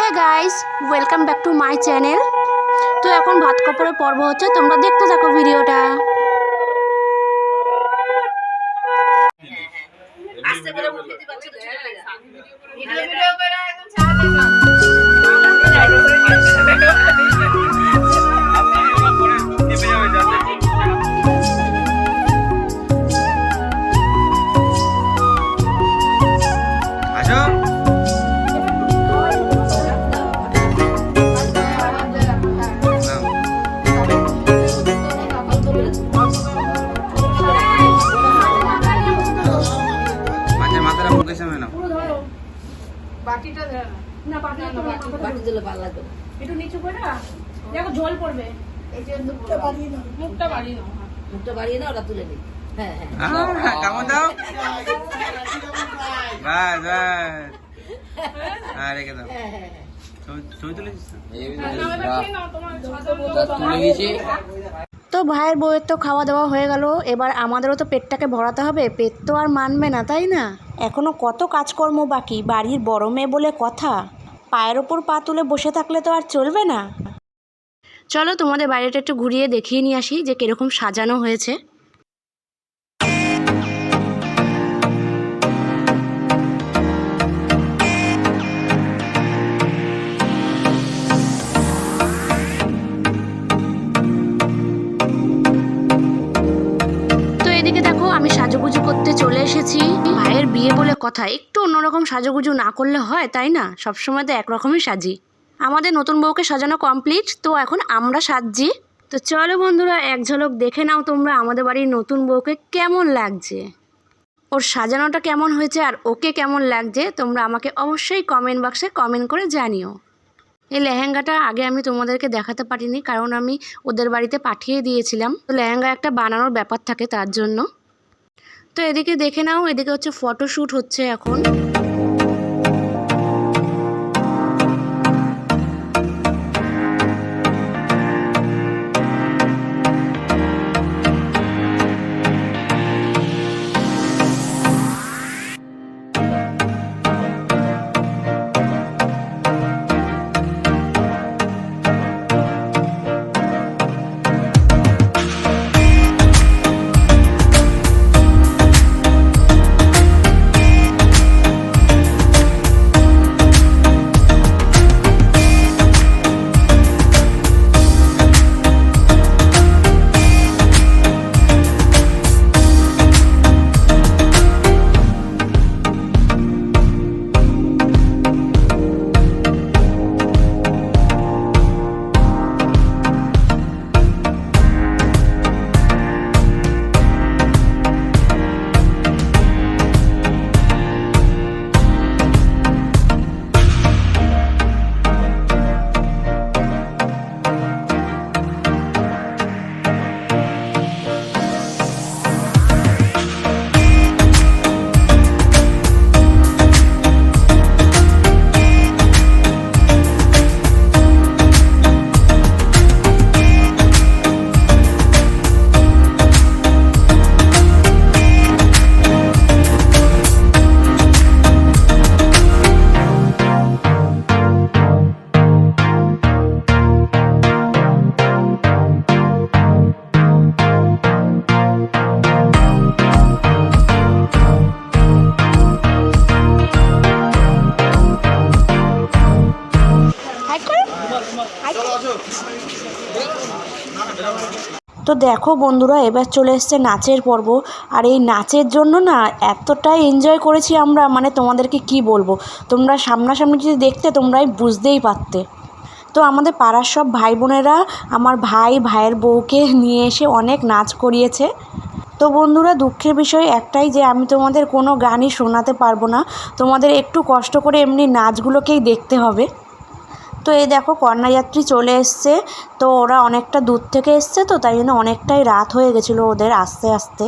Hi guys, welcome back to my channel. তো এখন ভাত কাপড়ের পর্ব হচ্ছে, তোমরা দেখতে থাকো ভিডিওটা। আস্তে করে মুখ দিতে পারছো তো ছোট করে ভিডিও করে একদম ছাড়া দিলাম। বাটিটা ধরে না বাটি দিলে ভালো লাগবে একটু নিচু করে দেখো জল পড়বে এই যে মুখটা বাড়িয়ে নাও ওটা তুলে নিই হ্যাঁ হ্যাঁ কেমন দাও বাস বাস রেখে দাও ছবি তুলে তো ভাইয়ের বউয়ের তো খাওয়া দাওয়া হয়ে গেল, এবার আমাদেরও তো পেটটাকে ভরাতে হবে। পেট তো আর মানবে না, তাই না? এখনও কত কাজকর্ম বাকি, বাড়ির বড় মেয়ে বলে কথা। পায়ের ওপর পা তুলে বসে থাকলে তো আর চলবে না। চলো তোমাদের বাড়িটা একটু ঘুরিয়ে দেখিয়ে নিয়ে আসি যে কীরকম সাজানো হয়েছে। আমি সাজুগুজু করতে চলে এসেছি। ভাইয়ের বিয়ে বলে কথা, একটু অন্যরকম সাজুগুজু না করলে হয়, তাই না? সবসময় তো একরকমই সাজি। আমাদের নতুন বউকে সাজানো কমপ্লিট, তো এখন আমরা সাজছি। তো চলো বন্ধুরা, এক ঝলক দেখে নাও তোমরা আমাদের বাড়ির নতুন বউকে কেমন লাগছে, ওর সাজানোটা কেমন হয়েছে আর ওকে কেমন লাগছে তোমরা আমাকে অবশ্যই কমেন্ট বক্সে কমেন্ট করে জানিও। এই লেহেঙ্গাটা আগে আমি তোমাদেরকে দেখাতে পারিনি, কারণ আমি ওদের বাড়িতে পাঠিয়ে দিয়েছিলাম। তো লেহেঙ্গা একটা বানানোর ব্যাপার থাকে, তার জন্য। তো এদিকে দেখে নাও, এদিকে হচ্ছে ফটোশ্যুট হচ্ছে এখন। তো দেখো বন্ধুরা, এবার চলে এসছে নাচের পর্ব। আর এই নাচের জন্য না এতটাই এনজয় করেছি আমরা, মানে তোমাদেরকে কি বলবো, তোমরা সামনাসামনি যদি দেখতে তোমরাই বুঝতেই পারতে। তো আমাদের পাড়ার সব ভাই বোনেরা আমার ভাইয়ের বউকে নিয়ে এসে অনেক নাচ করিয়েছে। তো বন্ধুরা, দুঃখের বিষয় একটাই যে আমি তোমাদের কোনো গানই শোনাতে পারবো না, তোমাদের একটু কষ্ট করে এমনি নাচগুলোকেই দেখতে হবে। তো এই দেখো কন্যাযাত্রী চলে এসছে। তো ওরা অনেকটা দূর থেকে এসছে, তো তাই জন্য অনেকটাই রাত হয়ে গেছিলো ওদের আস্তে আস্তে।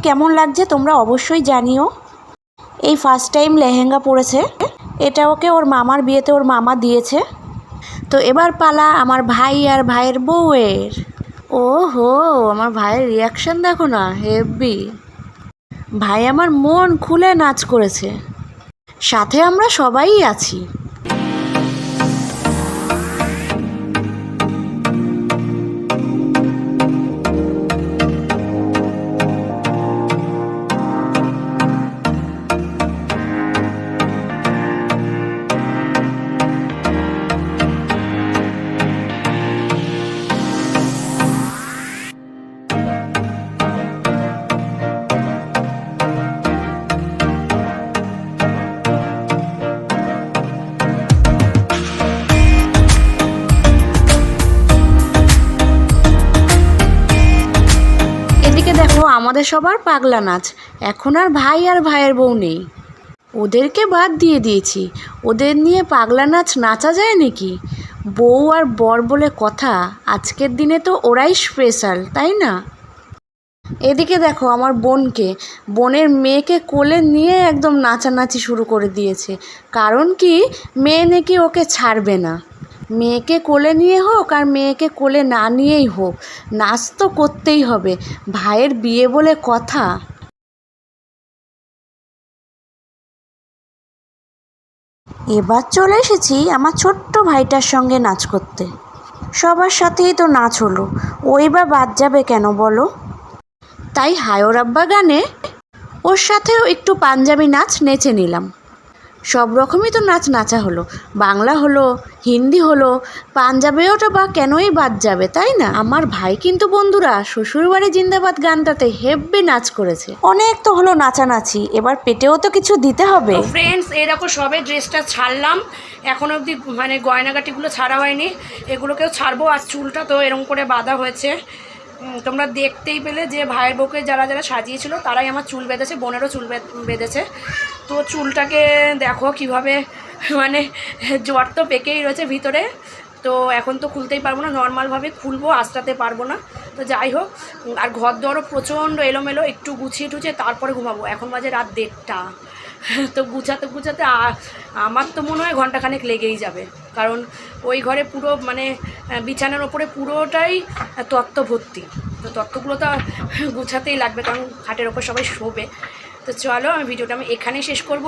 কেমন লাগছে তোমরা অবশ্যই জানিও। এই ফার্স্ট টাইম লেহেঙ্গা পরেছে, এটা ওকে ওর মামার বিয়েতে ওর মামা দিয়েছে। তো এবার পালা আমার ভাই আর ভাইয়ের বউয়ের। ও হো, আমার ভাইয়ের রিয়াকশন দেখো না, হেভি। ভাই আমার মন খুলে নাচ করেছে, সাথে আমরা সবাই আছি। এদিকে দেখো আমাদের সবার পাগলা নাচ। এখন আর ভাই আর ভাইয়ের বউ নেই, ওদেরকে বাদ দিয়ে দিয়েছি। ওদের নিয়ে পাগলা নাচ নাচা যায় নাকি? বউ আর বর বলে কথা, আজকের দিনে তো ওরাই স্পেশাল, তাই না? এদিকে দেখো আমার বোনকে, বোনের মেয়েকে কোলে নিয়ে একদম নাচানাচি শুরু করে দিয়েছে। কারণ কি, মেয়ে নাকি ওকে ছাড়বে না। মেয়েকে কোলে নিয়ে হোক আর মেয়েকে কোলে না নিয়েই হোক, নাচ তো করতেই হবে, ভাইয়ের বিয়ে বলে কথা। এবার চলে এসেছি আমার ছোট্ট ভাইটার সঙ্গে নাচ করতে। সবার সাথেই তো নাচ হলো, ওই বা বাদ যাবে কেন বলো? তাই হায়র আব্বা গানে ওর সাথেও একটু পাঞ্জাবি নাচ নেচে নিলাম। সব রকমই তো নাচ নাচা হলো, বাংলা হলো, হিন্দি হলো, পাঞ্জাবিওটা বা কেনই বাদ যাবে, তাই না? আমার ভাই কিন্তু বন্ধুরা শ্বশুরবাড়ি জিন্দাবাদ গানটাতে হেব্বি নাচ করেছে। অনেক তো হলো নাচানাচি, এবার পেটেও তো কিছু দিতে হবে। ফ্রেন্ডস, এরকম সবে ড্রেসটা ছাড়লাম, এখন অবধি মানে গয়নাগাটিগুলো ছাড়া হয়নি, এগুলোকেও ছাড়বো। আর চুলটা তো এরকম করে বাঁধা হয়েছে, তোমরা দেখতেই পেলে যে ভাইয়ের বউকে যারা যারা সাজিয়েছিল তারাই আমার চুল বেঁধেছে, বোনেরও চুল বেঁধেছে। তো চুলটাকে দেখো কিভাবে, মানে জ্বর তো পেকেই রয়েছে ভিতরে। তো এখন তো খুলতেই পারবো না, নর্মালভাবে খুলবো, আঁচড়াতে পারবো না। তো যাই হোক, আর ঘর দরও প্রচণ্ড এলোমেলো, একটু গুছিয়ে টুছিয়ে তারপরে ঘুমাবো। এখন বাজে রাত 1:30। তো গুছাতে গুছাতে আমার তো মনে হয় ঘন্টাখানেক লেগেই যাবে, কারণ ওই ঘরে পুরো মানে বিছানার ওপরে পুরোটাই তত্ত্ব ভর্তি। তো তত্ত্বগুলো তো গুছাতেই লাগবে, কারণ খাটের ওপর সবাই শোবে। তো চলো, আমি ভিডিওটা এখানেই শেষ করব।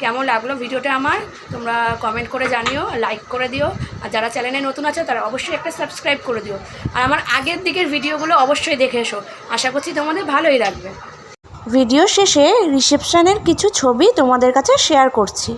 কেমন লাগলো ভিডিওটা আমার তোমরা কমেন্ট করে জানিও, লাইক করে দিও। আর যারা চ্যানেলে নতুন আছে তারা অবশ্যই একটা সাবস্ক্রাইব করে দিও। আর আমার আগের দিকের ভিডিওগুলো অবশ্যই দেখে এসো, আশা করছি তোমাদের ভালোই লাগবে। ভিডিও শেষে রিসেপশনের কিছু ছবি তোমাদের কাছে শেয়ার করছি।